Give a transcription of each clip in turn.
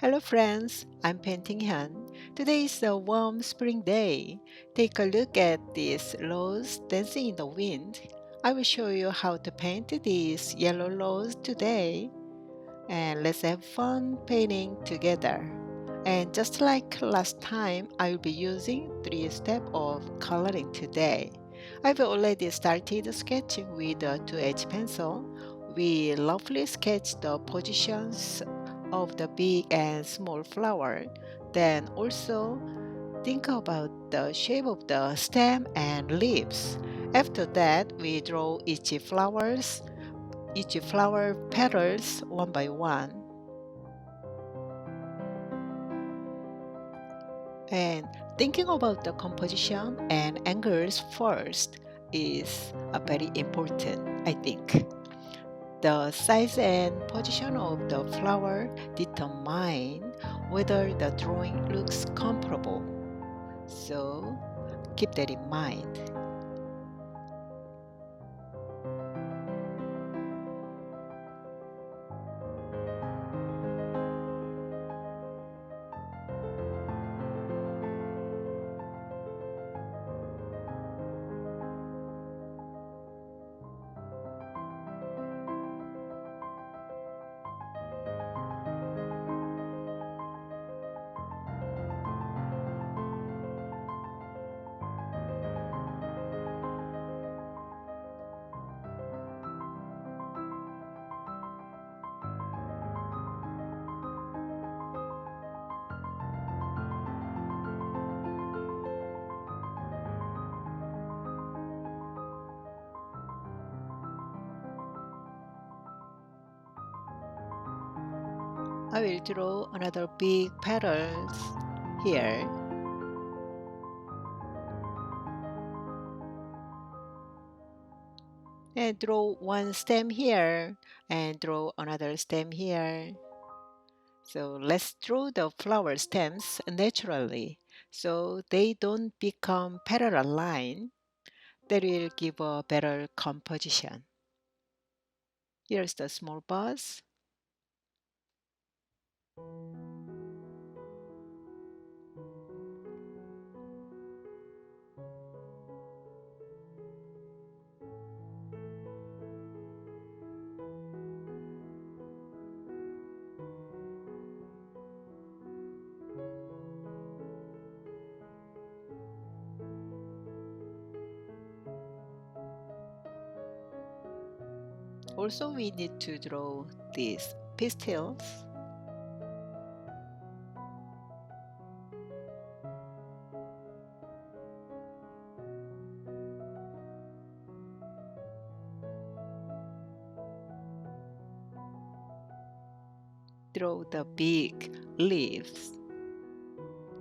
Hello friends, I'm painting Han. Today is a warm spring day. Take a look at these rose dancing in the wind. I will show you how to paint these yellow rose today. And let's have fun painting together. And just like last time, I will be using 3 steps of coloring today. I've already started sketching with a 2H pencil. We roughly sketch the positions of the big and small flower. Then also think about the shape of the stem and leaves. After that, we draw each flower petals one by one. And thinking about the composition and angles first is very important, I think. The size and position of the flower determine whether the drawing looks comparable. So keep that in mind. I will draw another big petals here and draw one stem here and draw another stem here. So let's draw the flower stems naturally so they don't become parallel line. That will give a better composition. Here's the small buzz. Also, we need to draw these pistils. Draw the big leaves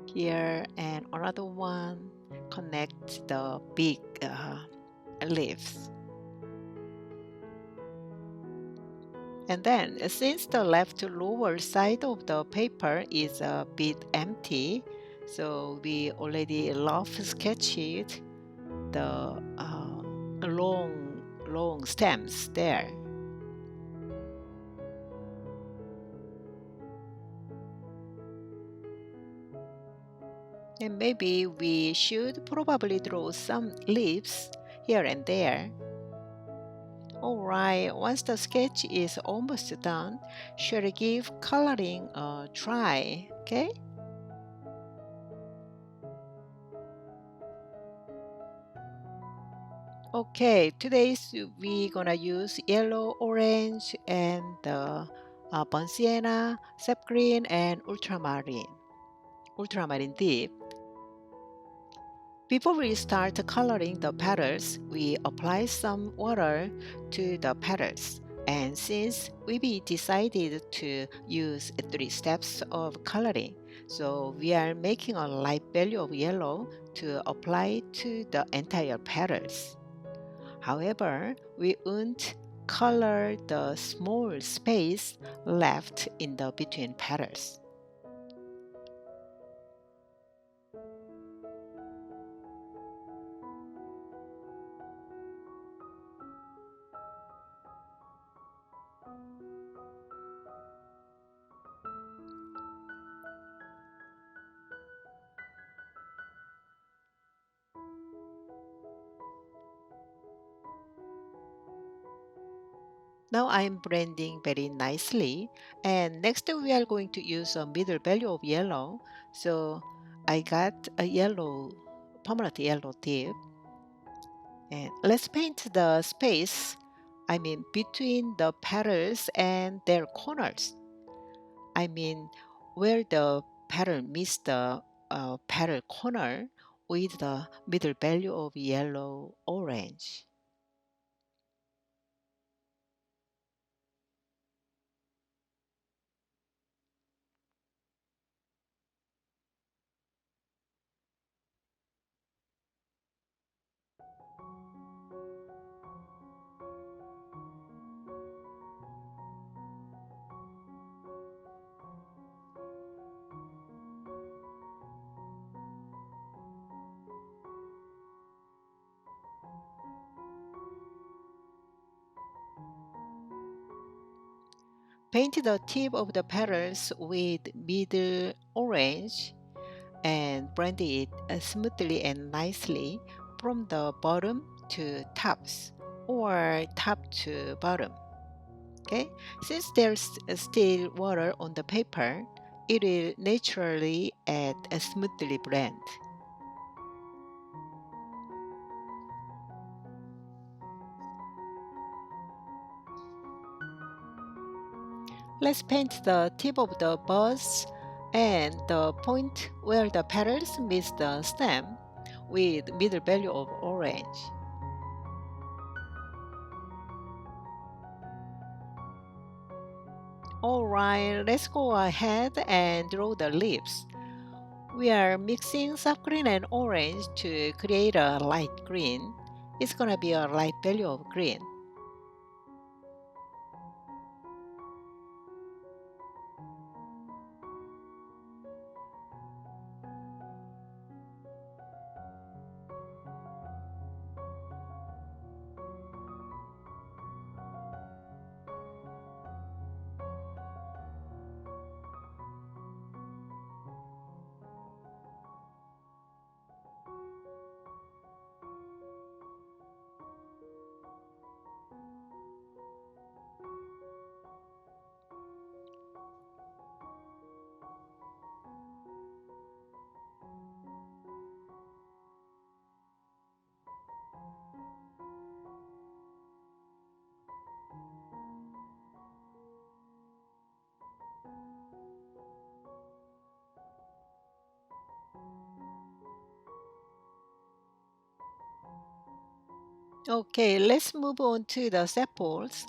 here and another one connect the big leaves. And then since the left lower side of the paper is a bit empty, so we already rough sketched the long stems there. And maybe we should probably draw some leaves here and there. Alright, once the sketch is almost done, should give coloring a try, okay? Okay, today we gonna use yellow, orange, and burnt sienna, sap green, and ultramarine deep. Before we start coloring the petals, we apply some water to the petals. And since we decided to use 3 steps of coloring, so we are making a light value of yellow to apply to the entire petals. However, we won't color the small space left in the between petals. Now I'm blending very nicely. And next we are going to use a middle value of yellow. So I got a yellow, permanent yellow tip. And let's paint the space, I mean between the petals and their corners. I mean where the petal meets the petal corner with the middle value of yellow orange. Paint the tip of the petals with middle orange and blend it smoothly and nicely from the bottom to tops or top to bottom. Okay, since there's still water on the paper, it will naturally add a smoothly blend. Let's paint the tip of the buds and the point where the petals meet the stem with middle value of orange. Alright, let's go ahead and draw the leaves. We are mixing soft green and orange to create a light green. It's gonna be a light value of green. Okay, let's move on to the sepals.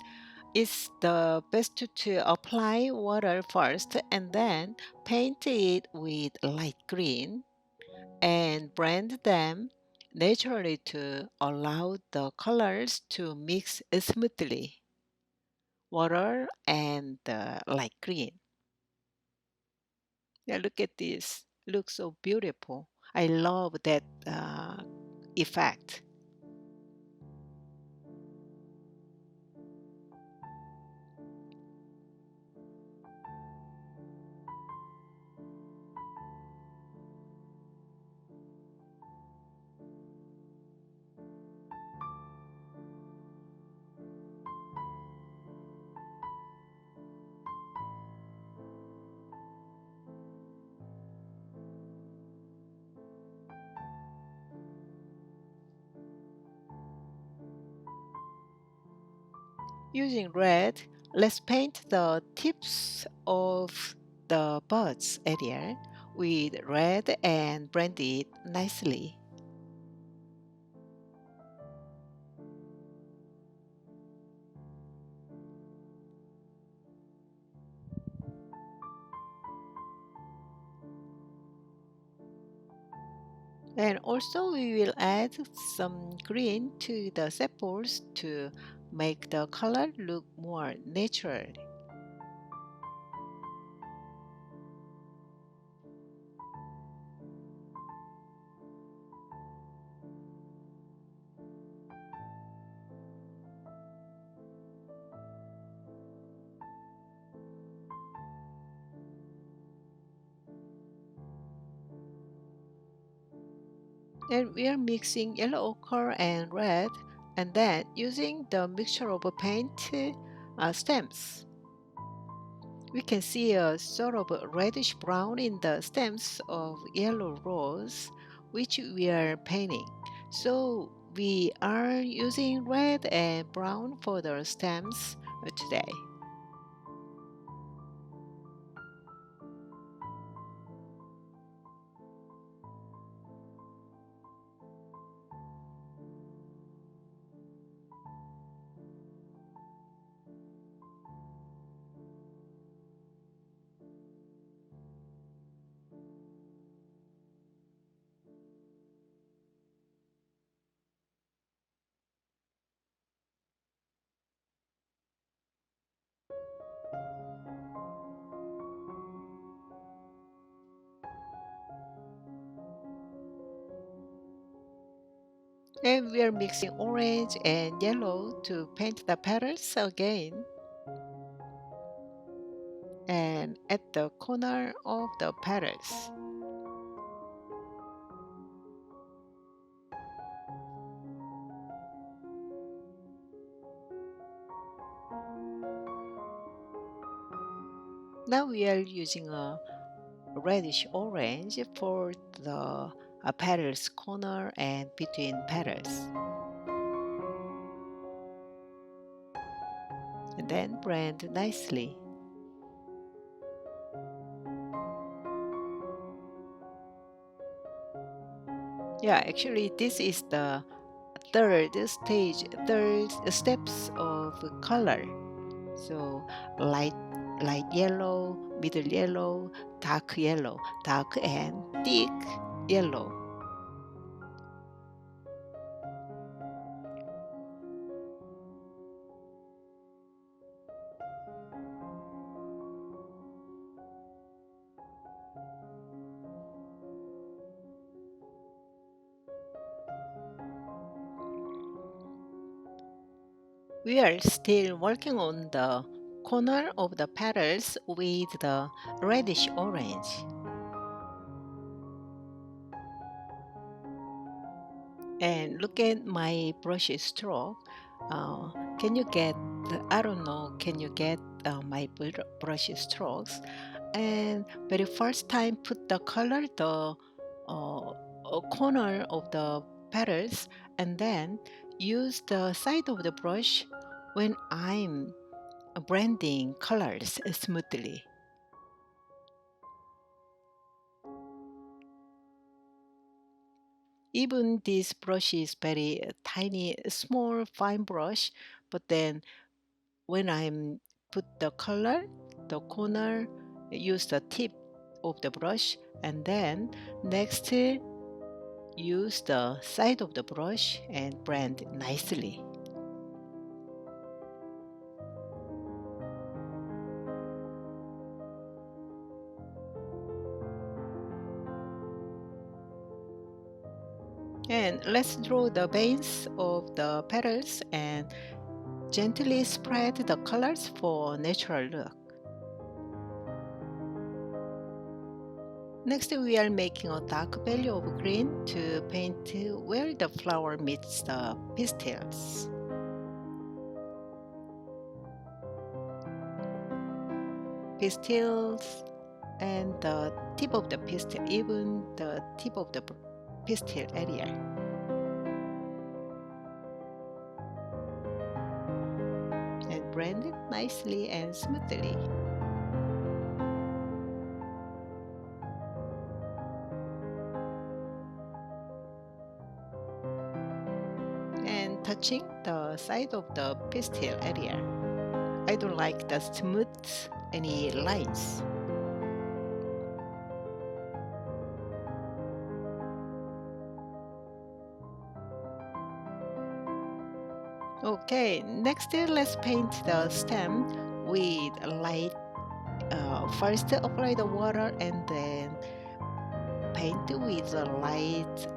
It's the best to apply water first and then paint it with light green and blend them naturally to allow the colors to mix smoothly. Water and the light green. Yeah, look at this. Looks so beautiful. I love that effect. Using red, let's paint the tips of the buds area with red and blend it nicely. And also we will add some green to the sepals to make the color look more natural. And we are mixing yellow ochre and red, and then using the mixture of paint stems. We can see a sort of reddish brown in the stems of yellow rose, which we are painting. So we are using red and brown for the stems today. And we are mixing orange and yellow to paint the petals again. And at the corner of the petals. Now we are using a reddish orange for the petals corner and between petals. And then blend nicely. Yeah, actually this is the third steps of color. So light yellow, middle yellow, dark and thick yellow. We are still working on the corner of the petals with the reddish orange. And look at my brush stroke. Can you get, I don't know, can you get my brush strokes? And very first time put the color, the corner of the petals, and then use the side of the brush when I'm blending colors smoothly. Even this brush is very tiny, small, fine brush, but then when I'm put the color, the corner, use the tip of the brush, and then next use the side of the brush and blend nicely. And let's draw the veins of the petals and gently spread the colors for natural look. Next, we are making a dark value of green to paint where the flower meets the pistils. Pistils and the tip of the pistil, even the tip of the pistil area. And blend it nicely and smoothly. And touching the side of the pistil area. I don't like the smooth any lines. Okay, next let's paint the stem with light. First apply the water and then paint with a light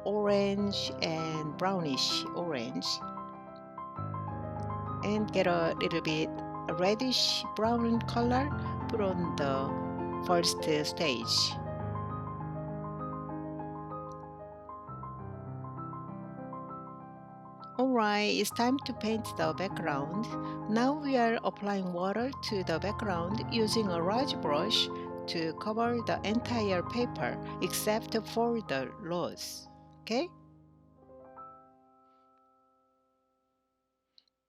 orange and brownish orange and get a little bit reddish brown color put on the first stage. Alright. Alright, it's time to paint the background. Now we are applying water to the background using a large brush to cover the entire paper except for the rose. Okay?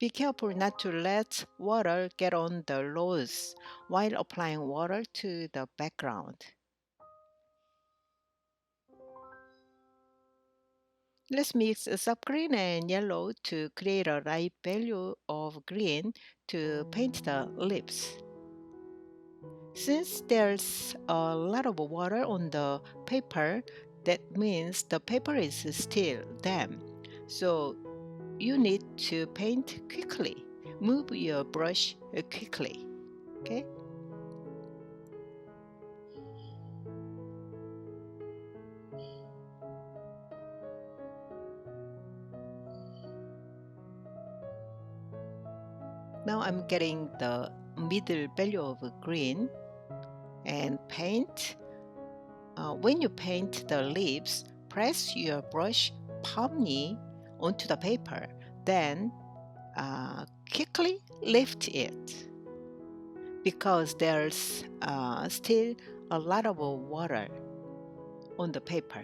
Be careful not to let water get on the rose while applying water to the background. Let's mix soft green and yellow to create a light value of green to paint the lips. Since there's a lot of water on the paper, that means the paper is still damp. So you need to paint quickly. Move your brush quickly. Okay? Now I'm getting the middle value of green and paint. When you paint the lips, press your brush palmly onto the paper. Then quickly lift it because there's still a lot of water on the paper.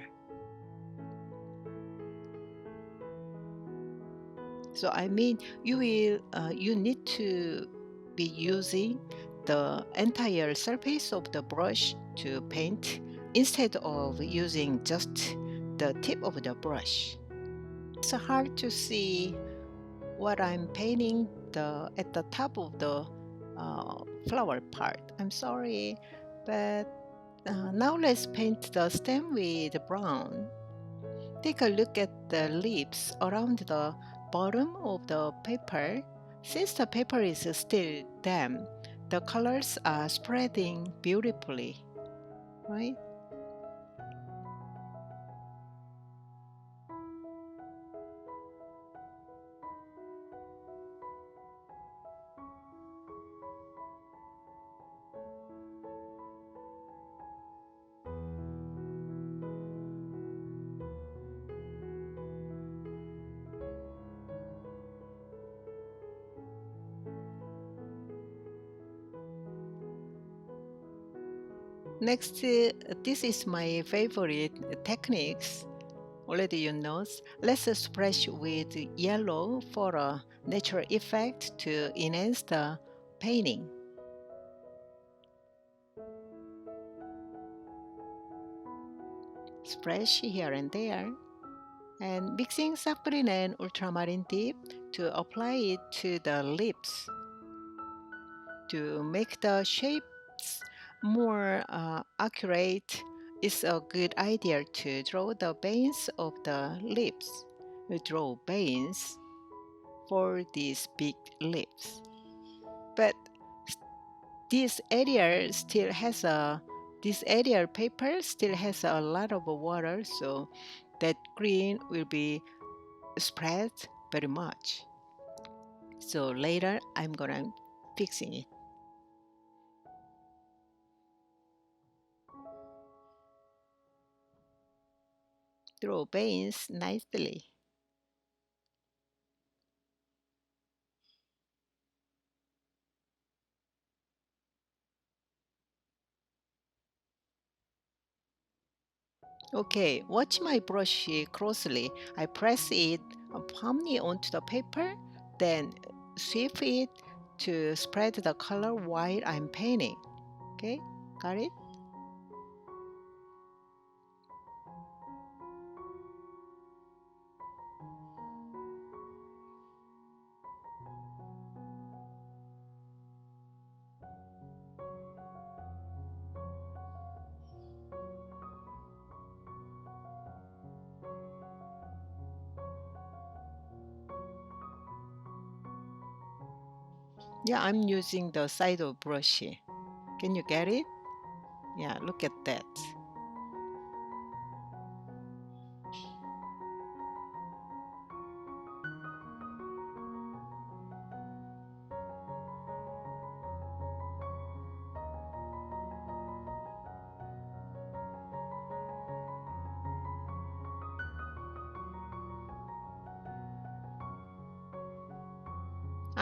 So you need to be using the entire surface of the brush to paint instead of using just the tip of the brush. It's hard to see what I'm painting at the top of the flower part. I'm sorry, but now let's paint the stem with brown. Take a look at the leaves around the bottom of the paper. Since the paper is still damp, the colors are spreading beautifully, right? Next, this is my favorite techniques. Already you know. Let's splash with yellow for a natural effect to enhance the painting. Splash here and there, and mixing sapphire and ultramarine dip to apply it to the lips. To make the shapes more accurate, it's a good idea to draw the veins of the lips. Draw veins for these big lips. But this area paper still has a lot of water, so that green will be spread very much. So later I'm gonna fixing it. Draw veins nicely. Okay, watch my brush closely. I press it palmly onto the paper, then sweep it to spread the color while I'm painting. Okay, got it? Yeah, I'm using the side of brush. Can you get it? Yeah, look at that.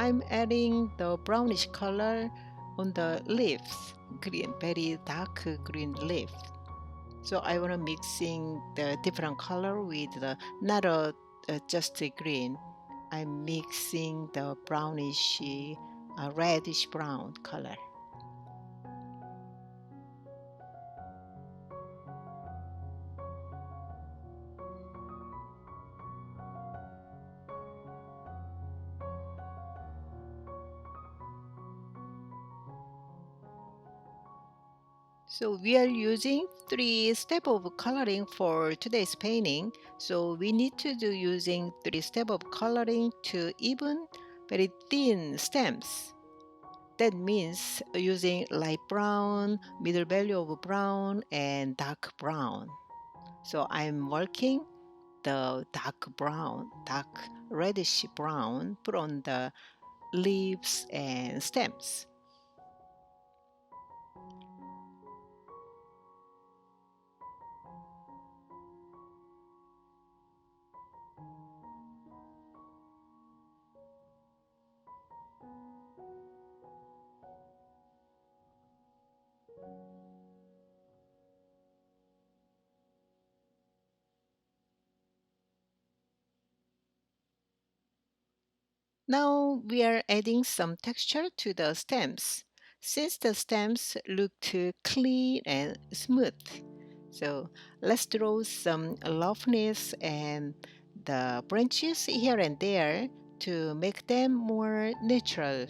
I'm adding the brownish color on the leaves, green, very dark green leaf. So I want to mixing the different color with the not just a green. I'm mixing the brownish, reddish brown color. So we are using three steps of coloring for today's painting. So we need to do using three steps of coloring to even very thin stems. That means using light brown, middle value of brown, and dark brown. So I'm working the dark brown, dark reddish brown, put on the leaves and stems. Now we are adding some texture to the stems. Since the stems look too clean and smooth, so let's draw some roughness and the branches here and there to make them more natural.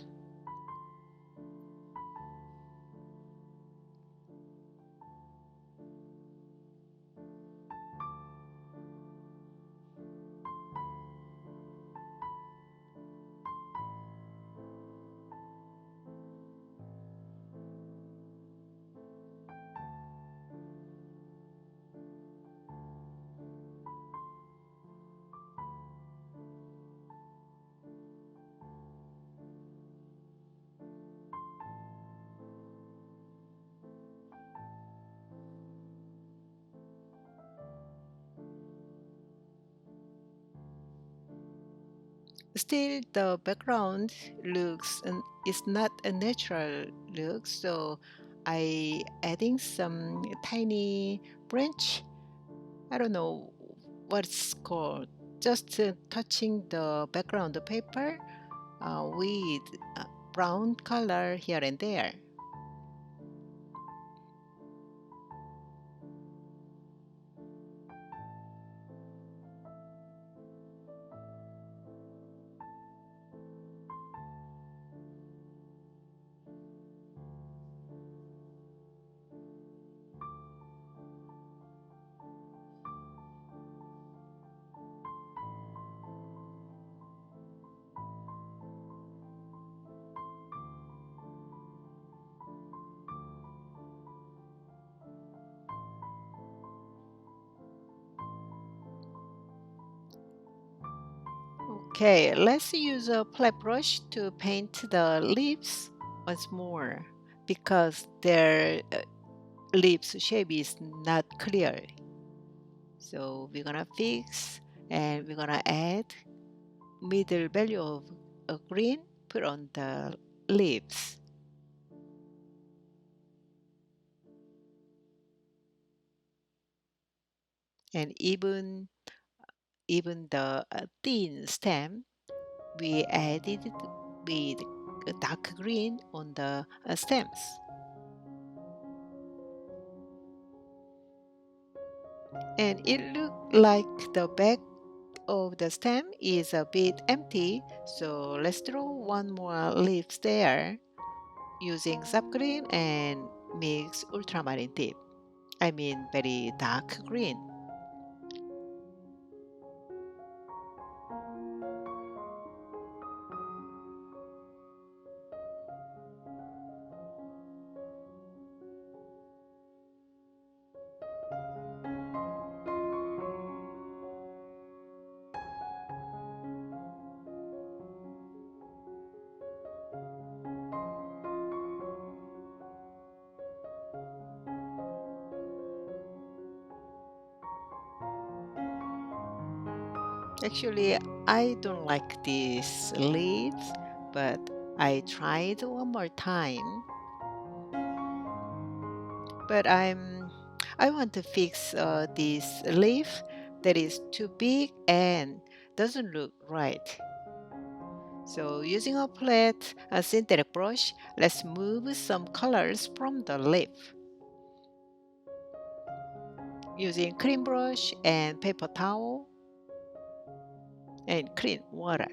Still, the background looks is not a natural look, so I adding some tiny branch. I don't know what's called. Just touching the background paper with brown color here and there. Okay, let's use a flat brush to paint the leaves once more because their leaves shape is not clear. So we're gonna fix and we're gonna add middle value of a green put on the leaves. And even the thin stem we added it with dark green on the stems. And it looked like the back of the stem is a bit empty, so let's draw one more leaf there using sap green and mix ultramarine deep. I mean very dark green. Actually, I don't like these leaves, but I tried one more time. But I want to fix this leaf that is too big and doesn't look right. So using a flat synthetic brush, let's move some colors from the leaf. Using clean brush and paper towel and clean water.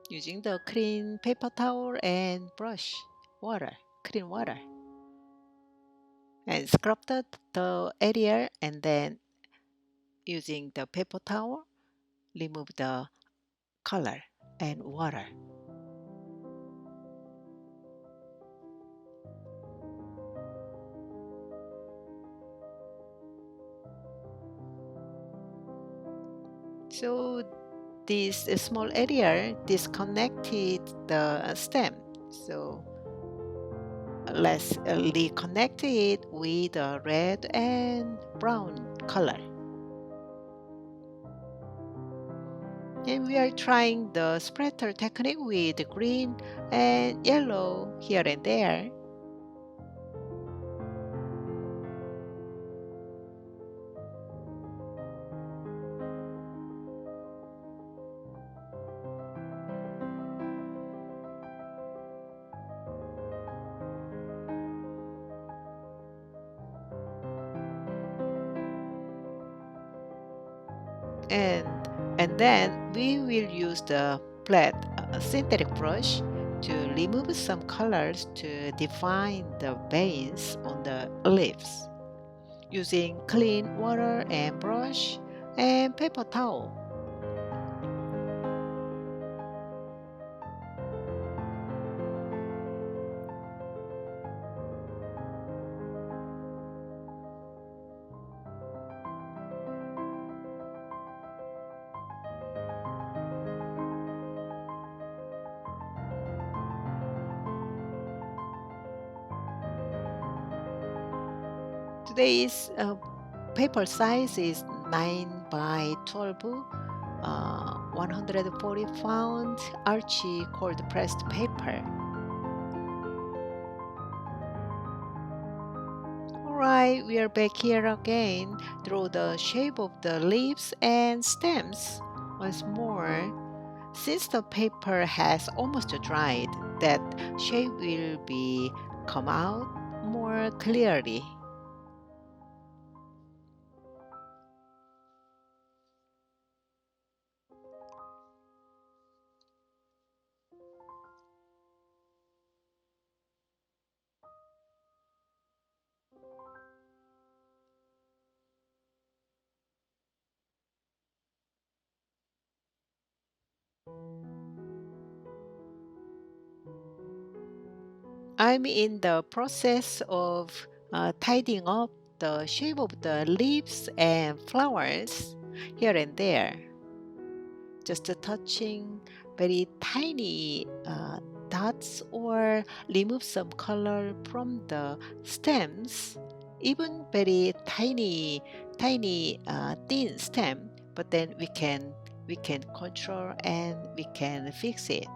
Using the clean paper towel and brush, water, clean water. And scrub the area and then using the paper towel, remove the color and water. So this small area disconnected the stem. So let's reconnect it with the red and brown color. And we are trying the splatter technique with green and yellow here and there. And, and then we will use the flat synthetic brush to remove some colors to define the veins on the leaves. Using clean water and brush and paper towel. Today's paper size is 9 by 12, 140 pound Archie cold pressed paper. Alright, we are back here again. Draw the shape of the leaves and stems once more. Since the paper has almost dried, that shape will be come out more clearly. I'm in the process of tidying up the shape of the leaves and flowers here and there. Just touching very tiny dots or remove some color from the stems, even very tiny thin stem, but then we can control and we can fix it.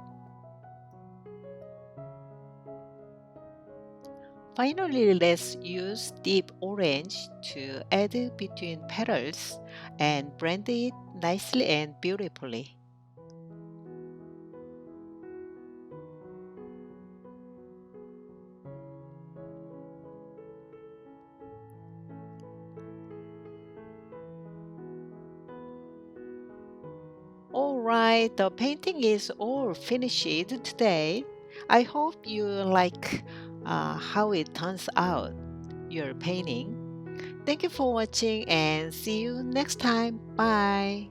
Finally, let's use deep orange to add between petals and blend it nicely and beautifully. Alright, the painting is all finished today. I hope you like how it turns out, your painting. Thank you for watching and see you next time. Bye.